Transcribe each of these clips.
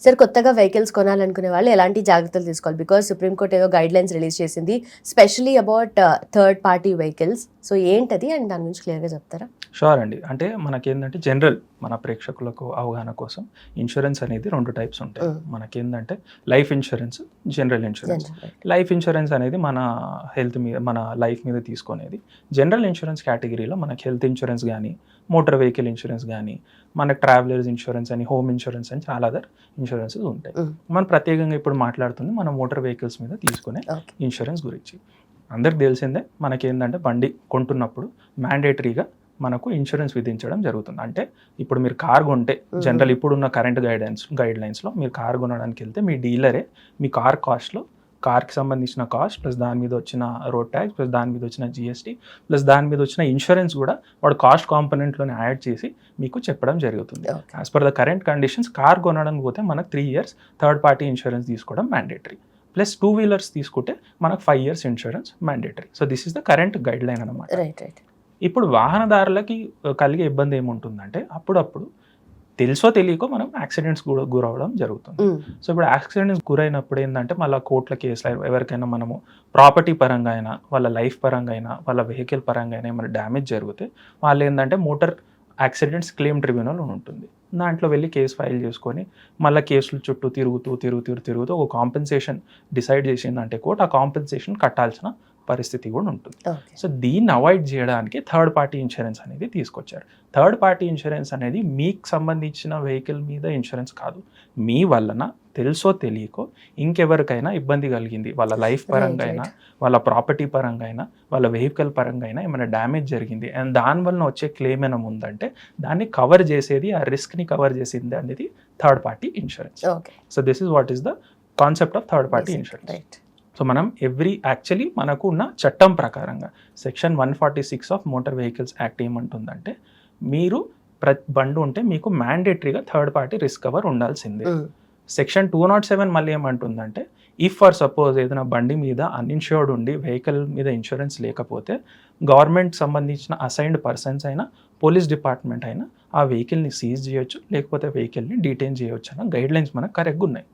Sir కొత్తగా vehicles కొనాలనుకునే వాళ్ళు ఎలాంటి జాగ్రత్తలు తీసుకోవాలి? బికాజ్ సుప్రీంకోర్టు ఏదో గైడ్ లైన్స్ రిలీజ్ చేసింది especially about third party vehicles. So ఏంటది అండ్ దాని గురించి క్లియర్గా చెప్తారా? షూర్ అండి. అంటే మనకేంటంటే జనరల్ మన ప్రేక్షకులకు అవగాహన కోసం ఇన్సూరెన్స్ అనేది 2 టైప్స్ ఉంటాయి. మనకేంటంటే life insurance, general insurance. Life insurance అనేది మన హెల్త్ మీద, మన లైఫ్ మీద తీసుకునేది. జనరల్ ఇన్సూరెన్స్ కేటగిరీలో మనకి హెల్త్ ఇన్సూరెన్స్ కానీ, మోటార్ వెహికల్ ఇన్సూరెన్స్ కానీ, మనకు ట్రావెలర్స్ ఇన్సూరెన్స్ అని, హోమ్ ఇన్సూరెన్స్ అని చాలా అదర్ ఇన్సూరెన్సెస్ ఉంటాయి. మనం ప్రత్యేకంగా ఇప్పుడు మాట్లాడుతుంది మన మోటార్ వెహికల్స్ మీద తీసుకునే ఇన్సూరెన్స్ గురించి. అందరికి తెలిసిందే, మనకేంటంటే బండి కొంటున్నప్పుడు మ్యాండేటరీగా మనకు ఇన్సూరెన్స్ విధించడం జరుగుతుంది. అంటే ఇప్పుడు మీరు కార్ కొంటే జనరల్ ఇప్పుడున్న కరెంట్ గైడ్ లైన్స్లో మీరు కార్ కొనడానికి వెళ్తే మీ డీలరే మీ కార్ కాస్ట్లో కార్కి సంబంధించిన కాస్ట్ ప్లస్ దాని మీద వచ్చిన రోడ్ ట్యాక్స్ ప్లస్ దాని మీద వచ్చిన జిఎస్టీ ప్లస్ దాని మీద వచ్చిన ఇన్సూరెన్స్ కూడా వాడు కాస్ట్ కాంపోనెంట్లోనే యాడ్ చేసి మీకు చెప్పడం జరుగుతుంది. As per the current conditions car కొనడానికి పోతే మనకు 3 years థర్డ్ పార్టీ ఇన్సూరెన్స్ తీసుకోవడం మ్యాండేటరీ. ప్లస్ 2 wheelers తీసుకుంటే మనకు 5 years insurance mandatory. So this is the current guide line అనమాట. ఇప్పుడు వాహనదారులకి కలిగే ఇబ్బంది ఏముంటుందంటే అప్పుడప్పుడు తెలుసో తెలియకో మనం యాక్సిడెంట్స్ కూడా గురవడం జరుగుతుంది. సో ఇప్పుడు యాక్సిడెంట్స్ గురైనప్పుడు ఏంటంటే మళ్ళీ కోర్టుల కేసులు ఎవరికైనా మనము ప్రాపర్టీ పరంగా అయినా, వాళ్ళ లైఫ్ పరంగా అయినా, వాళ్ళ వెహికల్ పరంగా అయినా ఏమైనా డ్యామేజ్ జరిగితే వాళ్ళు ఏంటంటే మోటార్ యాక్సిడెంట్స్ క్లెయిమ్ ట్రిబ్యునల్ ఉంటుంది. దాంట్లో వెళ్ళి కేసు ఫైల్ చేసుకొని మళ్ళీ కేసుల చుట్టూ తిరుగుతూ ఒక కాంపెన్సేషన్ డిసైడ్ చేసిందంటే కోర్టు ఆ కాంపెన్సేషన్ కట్టాల్సిన పరిస్థితి కూడా ఉంటుంది. సో దీన్ని అవాయిడ్ చేయడానికి థర్డ్ పార్టీ ఇన్సూరెన్స్ అనేది తీసుకొచ్చారు. థర్డ్ పార్టీ ఇన్సూరెన్స్ అనేది మీకు సంబంధించిన వెహికల్ మీద ఇన్సూరెన్స్ కాదు, మీ వలన తెలుసో తెలియకో ఇంకెవరికైనా ఇబ్బంది కలిగింది, వాళ్ళ లైఫ్ పరంగా అయినా, వాళ్ళ ప్రాపర్టీ పరంగా అయినా, వాళ్ళ వెహికల్ పరంగా అయినా ఏమైనా డ్యామేజ్ జరిగింది అండ్ దానివల్ల వచ్చే క్లెయిమ్ ఏమైనా ఉందంటే దాన్ని కవర్ చేసేది, ఆ రిస్క్ని కవర్ చేసింది అనేది third party insurance. So this is what is the concept of third party insurance. So మనం యాక్చువల్లీ మనకు ఉన్న చట్టం ప్రకారంగా section 146 of motor vehicles act ఏమంటుందంటే మీరు బండి ఉంటే మీకు మ్యాండేటరీగా థర్డ్ పార్టీ రిస్క్ కవర్ ఉండాల్సిందే. సెక్షన్ 207 మళ్ళీ ఏమంటుందంటే ఇఫ్ ఫర్ సపోజ్ ఏదైనా బండి మీద అన్ఇన్ష్యూర్డ్ ఉండి వెహికల్ మీద ఇన్సూరెన్స్ లేకపోతే గవర్నమెంట్ సంబంధించిన అసైన్డ్ పర్సన్స్ అయినా, పోలీస్ డిపార్ట్మెంట్ అయినా ఆ వెహికల్ని సీజ్ చేయొచ్చు, లేకపోతే వెహికల్ని డీటైన్ చేయొచ్చు అన్న గైడ్ లైన్స్ మనకు కరెక్ట్గా ఉన్నాయి.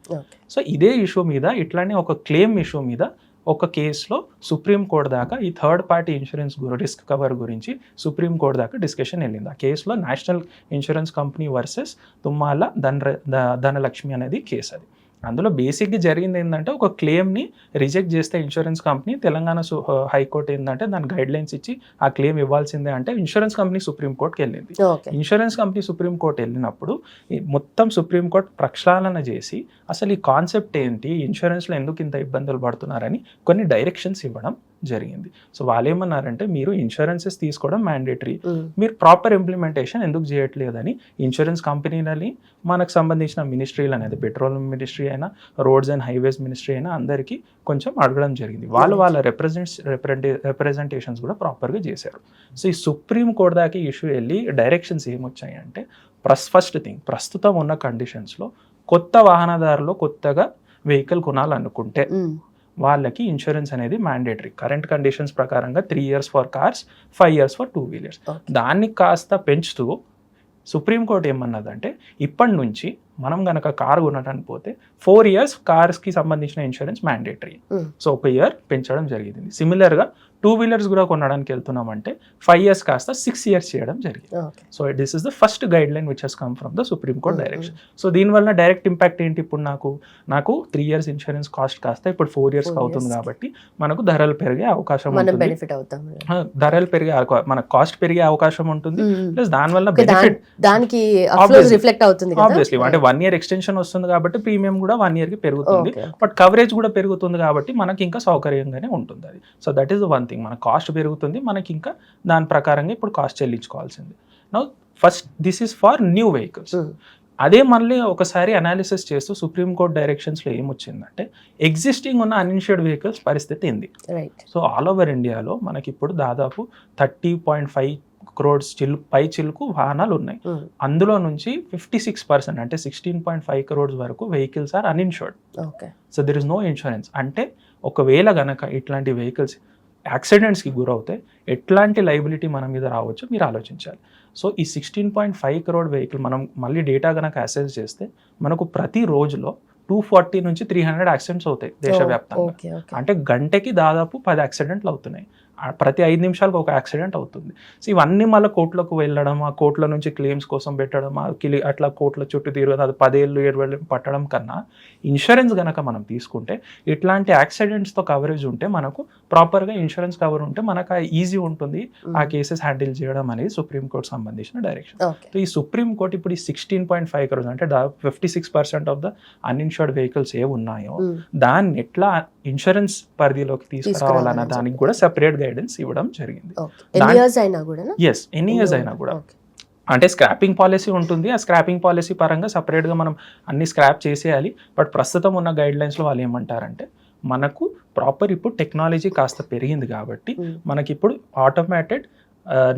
సో ఇదే ఇష్యూ మీద, ఇట్లానే ఒక క్లెయిమ్ ఇష్యూ మీద ఒక కేసులో సుప్రీంకోర్టు దాకా ఈ third party insurance risk cover గురించి సుప్రీంకోర్టు దాకా డిస్కషన్ వెళ్ళింది. ఆ కేసులో National Insurance Company versus Tummala Dhanalakshmi అనేది కేసు. అది అందులో బేసిక్గా జరిగింది ఏంటంటే ఒక క్లెయిమ్ని రిజెక్ట్ చేస్తే ఇన్సూరెన్స్ కంపెనీ, తెలంగాణ హైకోర్టు ఏంటంటే దాని గైడ్ లైన్స్ ఇచ్చి ఆ క్లెయిమ్ ఇవ్వాల్సిందే అంటే ఇన్సూరెన్స్ కంపెనీ సుప్రీంకోర్టుకి వెళ్ళింది. ఇన్సూరెన్స్ కంపెనీ సుప్రీంకోర్టు వెళ్ళినప్పుడు మొత్తం సుప్రీంకోర్టు ప్రక్షాళన చేసి అసలు ఈ కాన్సెప్ట్ ఏంటి, ఇన్సూరెన్స్లో ఎందుకు ఇంత ఇబ్బందులు పడుతున్నారని కొన్ని డైరెక్షన్స్ ఇవ్వడం జరిగింది. సో వాళ్ళు ఏమన్నారంటే మీరు ఇన్సూరెన్సెస్ తీసుకోవడం మ్యాండేటరీ, మీరు ప్రాపర్ ఇంప్లిమెంటేషన్ ఎందుకు చేయట్లేదని ఇన్సూరెన్స్ కంపెనీలని, మనకు సంబంధించిన మినిస్ట్రీలు అనేది పెట్రోలియం మినిస్ట్రీ అయినా, రోడ్స్ అండ్ హైవేస్ మినిస్ట్రీ అయినా అందరికీ కొంచెం అడగడం జరిగింది. వాళ్ళ రిప్రజెంటేషన్స్ కూడా ప్రాపర్గా చేశారు. సో ఈ సుప్రీం కోర్టు దాకా ఇష్యూ వెళ్ళి డైరెక్షన్స్ ఏమొచ్చాయి అంటే ఫస్ట్ థింగ్, ప్రస్తుతం ఉన్న కండిషన్స్లో కొత్త వాహనదారులు కొత్తగా వెహికల్ కొనాలనుకుంటే వాళ్ళకి ఇన్సూరెన్స్ అనేది మ్యాండేటరీ. కరెంట్ కండిషన్స్ ప్రకారంగా 3 years for cars, 5 years for 2 wheelers. దాన్ని కాస్త పెంచుతూ సుప్రీంకోర్టు ఏమన్నదంటే ఇప్పటి నుంచి మనం కనుక కార్ కొనడానికి పోతే 4 years కార్స్కి సంబంధించిన ఇన్సూరెన్స్ మ్యాండేటరీ. సో 1 year పెంచడం జరిగింది. సిమిలర్గా 2 wheelers కూడా కొనడానికి వెళ్తున్నామంటే 5 years కాస్త 6 years చేయడం జరిగింది. So this is the first guideline which has come from the supreme court direction. So దీనివల్ల డైరెక్ట్ ఇంపాక్ట్ ఏంటి, ఇప్పుడు నాకు 3 years ఇన్సూరెన్స్ కాస్ట్ కాస్త ఇప్పుడు 4 years అవుతుంది కాబట్టి మనకు ధరలు పెరిగే అవకాశం ఉంటుంది, ధరలు పెరిగే మనకు కాస్ట్ పెరిగే అవకాశం ఉంటుంది. ప్లస్ దానివల్ల బెనిఫిట్ దానికి రిఫ్లెక్ట్ అవుతుంది. ఆబ్వియస్లీ అంటే 1 year ఎక్స్టెన్షన్ వస్తుంది కాబట్టి ప్రీమియం కూడా 1 yearకి పెరుగుతుంది, బట్ కవరేజ్ కూడా పెరుగుతుంది కాబట్టి మనకి ఇంకా సౌకర్యంగానే ఉంటుంది అది. So that is the one thing, మన కాస్ట్ పెరుగుతుంది, మనకి ఇంకా దాని ప్రకారంగా ఇప్పుడు కాస్ట్ చెల్లించుకోవాల్సింది. Now first this is for new vehicles. అదే మళ్ళీ ఒకసారి అనాలిసిస్ చేస్తూ సుప్రీంకోర్టు డైరెక్షన్స్లో ఏమొచ్చిందంటే ఎగ్జిస్టింగ్ ఉన్న అన్ఇన్షూర్డ్ వెహికల్స్ పరిస్థితి ఏంది. సో ఆల్ ఓవర్ ఇండియాలో మనకి ఇప్పుడు దాదాపు 30.5 crores పై చిలుకు వాహనాలు ఉన్నాయి. అందులో నుంచి 56% అంటే 16.5 crores వరకు vehicles are uninsured. So there is no insurance. అంటే ఒకవేళ గనక ఇట్లాంటి వెహికల్స్ యాక్సిడెంట్స్కి గురవుతే ఎట్లాంటి లైబిలిటీ మన మీద రావచ్చో మీరు ఆలోచించాలి. సో ఈ 16.5 crore వెహికల్ మనం మళ్ళీ డేటా కనుక అసెస్ చేస్తే మనకు ప్రతి రోజులో 240 నుంచి 300 యాక్సిడెంట్స్ అవుతాయి దేశవ్యాప్తంగా. అంటే గంటకి దాదాపు 10 యాక్సిడెంట్లు అవుతున్నాయి. ప్రతి 5 నిమిషాలకు ఒక యాక్సిడెంట్ అవుతుంది. సో ఇవన్నీ మళ్ళీ కోర్టులకు వెళ్ళడం, ఆ కోర్టుల నుంచి క్లెయిమ్స్ కోసం పెట్టడం, అట్లా కోర్టుల చుట్టూ తిరగడం, అది 10 ఏళ్ళు 20 ఏళ్ళు పట్టడం కన్నా ఇన్సూరెన్స్ కనుక మనం తీసుకుంటే ఇట్లాంటి యాక్సిడెంట్స్తో కవరేజ్ ఉంటే మనకు ప్రాపర్గా ఇన్సూరెన్స్ కవర్ ఉంటే మనకు ఈజీ ఉంటుంది ఆ కేసెస్ హ్యాండిల్ చేయడం అనేది సుప్రీంకోర్టు సంబంధించిన డైరెక్షన్. సో ఈ సుప్రీంకోర్టు ఇప్పుడు ఈ 16.5 crores అంటే 56% ఆఫ్ ద అన్ఇన్షూర్డ్ వెహికల్స్ ఏ ఉన్నాయో దాన్ని ఎట్లా ఇన్సూరెన్స్ పరిధిలోకి తీసుకురావాలన్న దానికి కూడా సెపరేట్ గైడెన్స్ ఇవ్వడం జరిగింది. ఎనీ ఇయర్స్ అయినా కూడా అంటే స్క్రాపింగ్ పాలసీ ఉంటుంది. ఆ స్క్రాపింగ్ పాలసీ పరంగా సపరేట్గా మనం అన్ని స్క్రాప్ చేసేయాలి. బట్ ప్రస్తుతం ఉన్న గైడ్ లైన్స్లో వాళ్ళు ఏమంటారంటే మనకు ప్రాపర్ ఇప్పుడు టెక్నాలజీ కాస్త పెరిగింది కాబట్టి మనకి ఇప్పుడు automated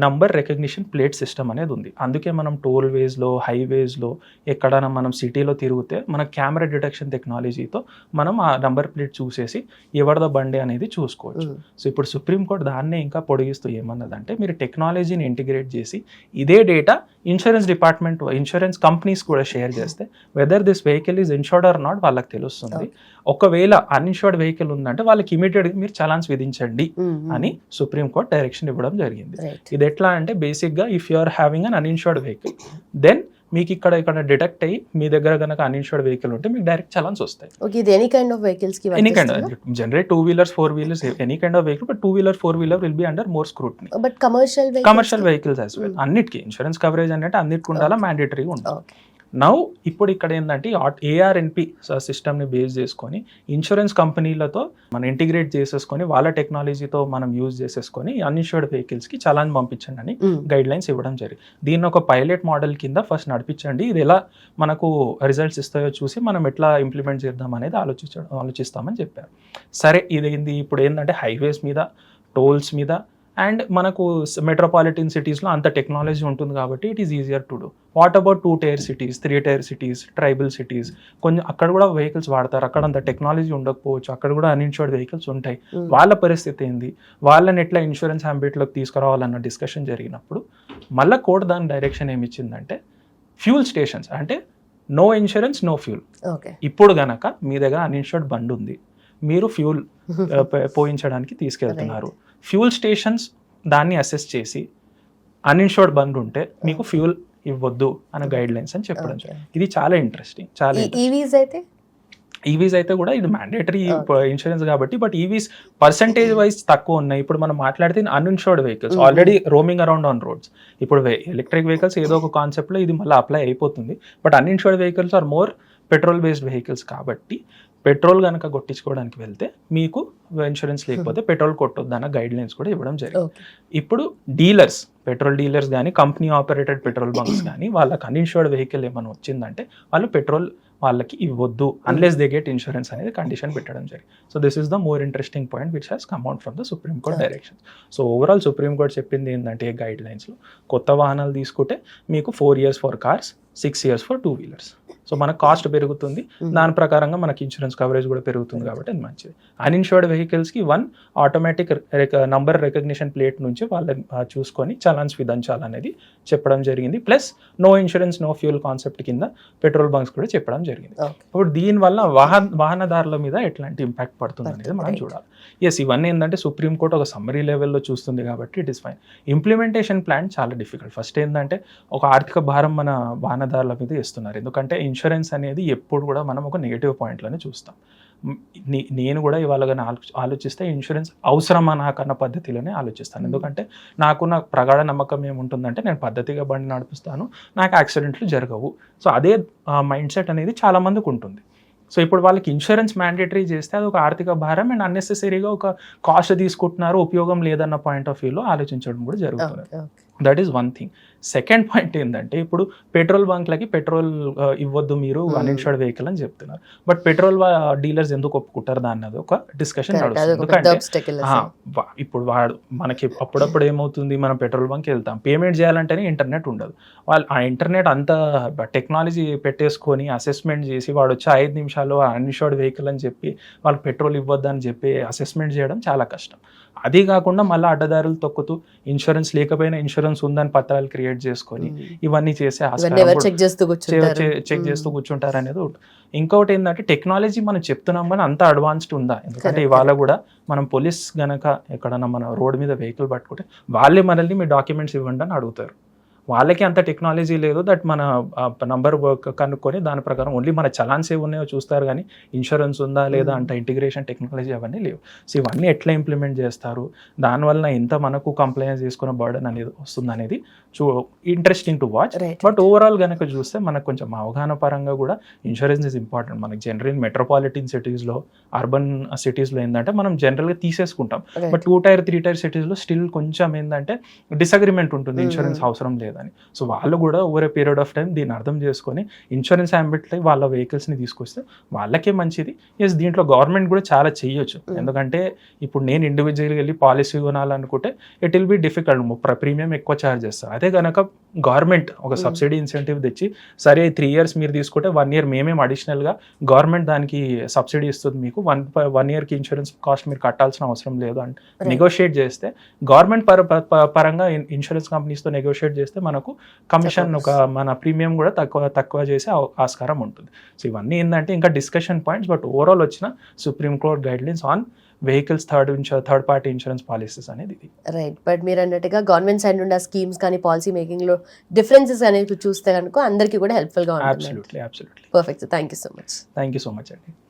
number recognition plate system అనేది ఉంది. అందుకే మనం టోల్ వేస్లో, హైవేస్లో ఎక్కడైనా మనం సిటీలో తిరిగితే మన కెమెరా డిటెక్షన్ టెక్నాలజీతో మనం ఆ నంబర్ ప్లేట్ చూసేసి ఎవరిదో బండి అనేది చూసుకోవచ్చు. సో ఇప్పుడు సుప్రీంకోర్టు దాన్నే ఇంకా పొడిగిస్తూ ఏమన్నదంటే మీరు టెక్నాలజీని ఇంటిగ్రేట్ చేసి ఇదే data insurance department, insurance companies కూడా షేర్ చేస్తే whether this vehicle is insured or not వాళ్ళకి తెలుస్తుంది. ఒకవేళ అన్ఇన్షూర్డ్ వెహికల్ ఉందంటే వాళ్ళకి ఇమీడియట్గా మీరు చలాన్స్ విధించండి అని సుప్రీంకోర్టు డైరెక్షన్ ఇవ్వడం జరిగింది. ఇది ఎట్లా అంటే బేసిక్గా if you are having an uninsured vehicle then మీకు ఇక్కడ డిటెక్ట్ అయ్యి మీ దగ్గర కనుక అన్ఇన్షూర్డ్ వెహికల్ ఉంటే మీకు డైరెక్ట్ చలాన్స్ వస్తాయి. ఎనీ కైండ్ ఆఫ్ వెహికల్స్ కి any kind of general 2-wheelers 4-wheelers any kind of vehicle but 2-wheeler 4-wheeler will be under more scrutiny. But commercial vehicles as well అన్నిటికీ ఇన్సూరెన్స్ కవరేజ్ అంటే అన్నిటికి ఉండాలా, మ్యాండేటరీగా ఉండాలి. Now ఇప్పుడు ఇక్కడ ఏంటంటే ఏఆర్ఎన్పి సిస్టమ్ని బేస్ చేసుకొని ఇన్సూరెన్స్ కంపెనీలతో మనం ఇంటిగ్రేట్ చేసేసుకొని వాళ్ళ టెక్నాలజీతో మనం యూజ్ చేసేసుకొని అన్ఇన్షూర్డ్ వెహికల్స్కి చలాన్ పంపించండి అని గైడ్ లైన్స్ ఇవ్వడం జరిగింది. దీన్ని ఒక పైలట్ మోడల్ కింద ఫస్ట్ నడిపించండి, ఇది ఎలా మనకు రిజల్ట్స్ ఇస్తాయో చూసి మనం ఎట్లా ఇంప్లిమెంట్ చేద్దాం అనేది ఆలోచిస్తామని చెప్పారు. సరే ఇది ఇప్పుడు ఏంటంటే హైవేస్ మీద, టోల్స్ మీద అండ్ మనకు మెట్రోపాలిటన్ సిటీస్లో అంత టెక్నాలజీ ఉంటుంది కాబట్టి it is easier to do. What about 2-tier cities, 3-tier cities, tribal cities, కొంచెం అక్కడ కూడా వెహికల్స్ వాడతారు, అక్కడ అంత టెక్నాలజీ ఉండకపోవచ్చు, అక్కడ కూడా అన్ఇన్షూర్డ్ వెహికల్స్ ఉంటాయి. వాళ్ళ పరిస్థితి ఏంది, వాళ్ళని ఎట్లా ఇన్సూరెన్స్ హ్యాబిట్లోకి తీసుకురావాలన్న డిస్కషన్ జరిగినప్పుడు మళ్ళీ కోర్టు దాని డైరెక్షన్ ఏమి ఇచ్చిందంటే ఫ్యూల్ స్టేషన్స్ అంటే నో ఇన్సూరెన్స్ నో ఫ్యూల్. ఇప్పుడు గనక మీ దగ్గర అన్ఇన్షూర్డ్ బండి ఉంది, మీరు ఫ్యూల్ పోయించడానికి తీసుకెళ్తున్నారు, ఫ్యూల్ స్టేషన్స్ దాన్ని అసెస్ చేసి అన్ఇన్షూర్డ్ బండ్ ఉంటే మీకు ఫ్యూల్ ఇవ్వద్దు అనే గైడ్ లైన్స్ అని చెప్పడం. ఇది చాలా ఇంట్రెస్టింగ్. చాలా ఈవీస్ అయితే కూడా ఇది మ్యాండేటరీ ఇన్సూరెన్స్ కాబట్టి, బట్ ఈవీస్ పర్సంటేజ్ వైజ్ తక్కువ ఉన్నాయి. ఇప్పుడు మనం మాట్లాడితే uninsured vehicles already roaming around on roads. ఇప్పుడు ఎలక్ట్రిక్ వెహికల్స్ ఏదో ఒక కాన్సెప్ట్లో ఇది మళ్ళీ అప్లై అయిపోతుంది, but uninsured vehicles are more petrol based vehicles కాబట్టి పెట్రోల్ కనుక కొట్టించుకోవడానికి వెళ్తే మీకు ఇన్సూరెన్స్ లేకపోతే పెట్రోల్ కొట్టొద్దు అన్న గైడ్ లైన్స్ కూడా ఇవ్వడం జరిగింది. ఇప్పుడు డీలర్స్, పెట్రోల్ డీలర్స్ కానీ, కంపెనీ ఆపరేటెడ్ పెట్రోల్ బంక్స్ కానీ వాళ్ళకి అన్ఇన్షూర్డ్ వెహికల్ ఏమైనా వచ్చిందంటే వాళ్ళు పెట్రోల్ వాళ్ళకి ఇవ్వద్దు అన్లెస్ దే గెట్ ఇన్సూరెన్స్ అనేది కండిషన్ పెట్టడం జరిగింది. So this is the more interesting point which has come out from the supreme court direction. So overall supreme court చెప్పింది ఏంటంటే గైడ్ లైన్స్లో కొత్త వాహనాలు తీసుకుంటే మీకు 4 years for cars, 6 years for 2-wheelers. So మనకు కాస్ట్ పెరుగుతుంది, దాని ప్రకారంగా మనకి ఇన్సూరెన్స్ కవరేజ్ కూడా పెరుగుతుంది కాబట్టి అది మంచిది. అన్ఇన్షూర్డ్ వెహికల్స్కి 1 ఆటోమేటిక్ నంబర్ రికగ్నిషన్ ప్లేట్ నుంచి వాళ్ళని చూసుకొని చలాన్స్ విధించాలనేది చెప్పడం జరిగింది. Plus no insurance no fuel concept కింద పెట్రోల్ బంక్స్ కూడా చెప్పడం జరిగింది. ఇప్పుడు దీనివల్ల వాహనదారుల మీద ఎట్లాంటి ఇంపాక్ట్ పడుతుంది అనేది మనం చూడాలి. ఎస్, ఇవన్నీ ఏంటంటే సుప్రీంకోర్టు ఒక సమ్మరీ లెవెల్లో చూస్తుంది కాబట్టి it is fine. Implementation plan చాలా డిఫికల్ట్. ఫస్ట్ ఏంటంటే ఒక ఆర్థిక భారం మన వాహనదారుల మీద ఇస్తున్నారు, ఎందుకంటే ఇన్సూరెన్స్ అనేది ఎప్పుడు కూడా మనం ఒక నెగిటివ్ పాయింట్లోనే చూస్తాం. నేను కూడా ఇవాళ ఆలోచిస్తే ఇన్సూరెన్స్ అవసరమా నాకన్న పద్ధతిలోనే ఆలోచిస్తాను. ఎందుకంటే నాకున్న ప్రగాఢ నమ్మకం ఏముంటుందంటే నేను పద్ధతిగా బండి నడిపిస్తాను, నాకు యాక్సిడెంట్లు జరగవు. సో అదే మైండ్ సెట్ అనేది చాలా మందికి ఉంటుంది. సో ఇప్పుడు వాళ్ళకి ఇన్సూరెన్స్ మ్యాండేటరీ చేస్తే అది ఒక ఆర్థిక భారం అండ్ అన్నెసెసరీగా ఒక కాస్ట్ తీసుకుంటున్నారు, ఉపయోగం లేదన్న పాయింట్ ఆఫ్ వ్యూలో ఆలోచించడం కూడా జరుగుతుంది. That is one thing. Second point ఏంటంటే ఇప్పుడు పెట్రోల్ బంక్లకి పెట్రోల్ ఇవ్వద్దు మీరు అన్ఇన్షూర్డ్ వెహికల్ అని చెప్తున్నారు. బట్ పెట్రోల్ డీలర్స్ ఎందుకు ఒప్పుకుంటారు దాన్ని, అది ఒక డిస్కషన్ నడుస్తుంది. ఎందుకంటే ఇప్పుడు మనకి అప్పుడప్పుడు ఏమవుతుంది, మనం పెట్రోల్ బంక్ వెళ్తాం, పేమెంట్ చేయాలంటేనే ఇంటర్నెట్ ఉండదు. వాళ్ళు ఆ ఇంటర్నెట్ అంతా టెక్నాలజీ పెట్టేసుకొని అసెస్మెంట్ చేసి వాడు వచ్చి 5 నిమిషాలు అన్ఇన్షూర్డ్ వెహికల్ అని చెప్పి వాళ్ళు పెట్రోల్ ఇవ్వద్దు అని చెప్పి అసెస్మెంట్ చేయడం చాలా కష్టం. అది కాకుండా మళ్ళీ అడ్డదారులు తొక్కుతూ ఇన్సూరెన్స్ లేకపోయినా ఇన్సూరెన్స్ ఉందని పత్రాలు క్రియేట్ చేసుకొని ఇవన్నీ చేసే చెక్ చేస్తూ కూర్చుంటారు అనేది ఒకటి. ఇంకొకటి ఏంటంటే టెక్నాలజీ మనం చెప్తున్నాం కానీ అంత అడ్వాన్స్డ్ ఉందా? ఎందుకంటే ఇవాళ కూడా మనం పోలీస్ గనక ఎక్కడన్నా మన రోడ్ మీద వెహికల్ పట్టుకుంటే వాళ్ళే మనల్ని మీ డాక్యుమెంట్స్ ఇవ్వండి అని అడుగుతారు. వాళ్ళకి అంత టెక్నాలజీ లేదు దట్ మన నంబర్ కనుక్కొని దాని ప్రకారం ఓన్లీ మన చలాన్స్ ఏ ఉన్నాయో చూస్తారు కానీ ఇన్సూరెన్స్ ఉందా లేదా అంత ఇంటిగ్రేషన్ టెక్నాలజీ అవన్నీ లేవు. సో ఇవన్నీ ఎట్లా ఇంప్లిమెంట్ చేస్తారు, దానివల్ల ఎంత మనకు కంప్లైంట్స్ చేసుకున్న బర్డన్ అనేది వస్తుంది అనేది interesting to watch. But overall కనుక చూస్తే మనకు కొంచెం అవగాహన పరంగా కూడా ఇన్సూరెన్స్ ఇస్ ఇంపార్టెంట్. మనకి జనరల్ మెట్రోపాలిటన్ సిటీస్లో, అర్బన్ సిటీస్లో ఏంటంటే మనం జనరల్గా తీసేసుకుంటాం. బట్ 2 టైర్ 3 టైర్ సిటీస్లో స్టిల్ కొంచెం ఏంటంటే డిసగ్రిమెంట్ ఉంటుంది, ఇన్సూరెన్స్ అవసరం లేదని. సో వాళ్ళు కూడా over a period of time దీన్ని అర్థం చేసుకొని ఇన్సూరెన్స్ అంబిట్లో వాళ్ళ వెహికల్స్ని తీసుకొస్తే వాళ్ళకే మంచిది. ఎస్, దీంట్లో గవర్నమెంట్ కూడా చాలా చేయొచ్చు. ఎందుకంటే ఇప్పుడు నేను ఇండివిజువల్గా వెళ్ళి పాలసీ కొనాలనుకుంటే it will be difficult, premium ఎక్కువ ఛార్జ్ చేస్తారు. అదే కనుక గవర్నమెంట్ ఒక సబ్సిడీ ఇన్సెంటివ్ తెచ్చి సరే 3 ఇయర్స్ మీరు తీసుకుంటే 1 ఇయర్ మేమేం అడిషనల్గా గవర్నమెంట్ దానికి సబ్సిడీ ఇస్తుంది, మీకు 1 ఇయర్కి ఇన్సూరెన్స్ కాస్ట్ మీరు కట్టాల్సిన అవసరం లేదు అని నెగోషియేట్ చేస్తే, గవర్నమెంట్ పరంగా ఇన్సూరెన్స్ కంపెనీస్తో నెగోషియేట్ చేస్తే మనకు కమిషన్ ఒక మన ప్రీమియం కూడా తక్కువ చేసే ఆస్కారం ఉంటుంది. సో ఇవన్నీ ఏంటంటే ఇంకా డిస్కషన్ పాయింట్స్. బట్ ఓవరాల్ వచ్చిన supreme court guidelines on vehicles third party insurance policies అనేది ఇది. రైట్. బట్ మీరు అన్నట్టుగా గవర్నమెంట్ సైడ్ నుండి ఆ స్కీమ్స్ కానీ పాలసీ మేకింగ్లో డిఫరెన్సెస్ అనేవి చూస్తే కనుక అందరికీ కూడా హెల్ప్ఫుల్గా ఉంటుంది. Absolutely. Perfect. Thank you so much. Thank you so much అండి.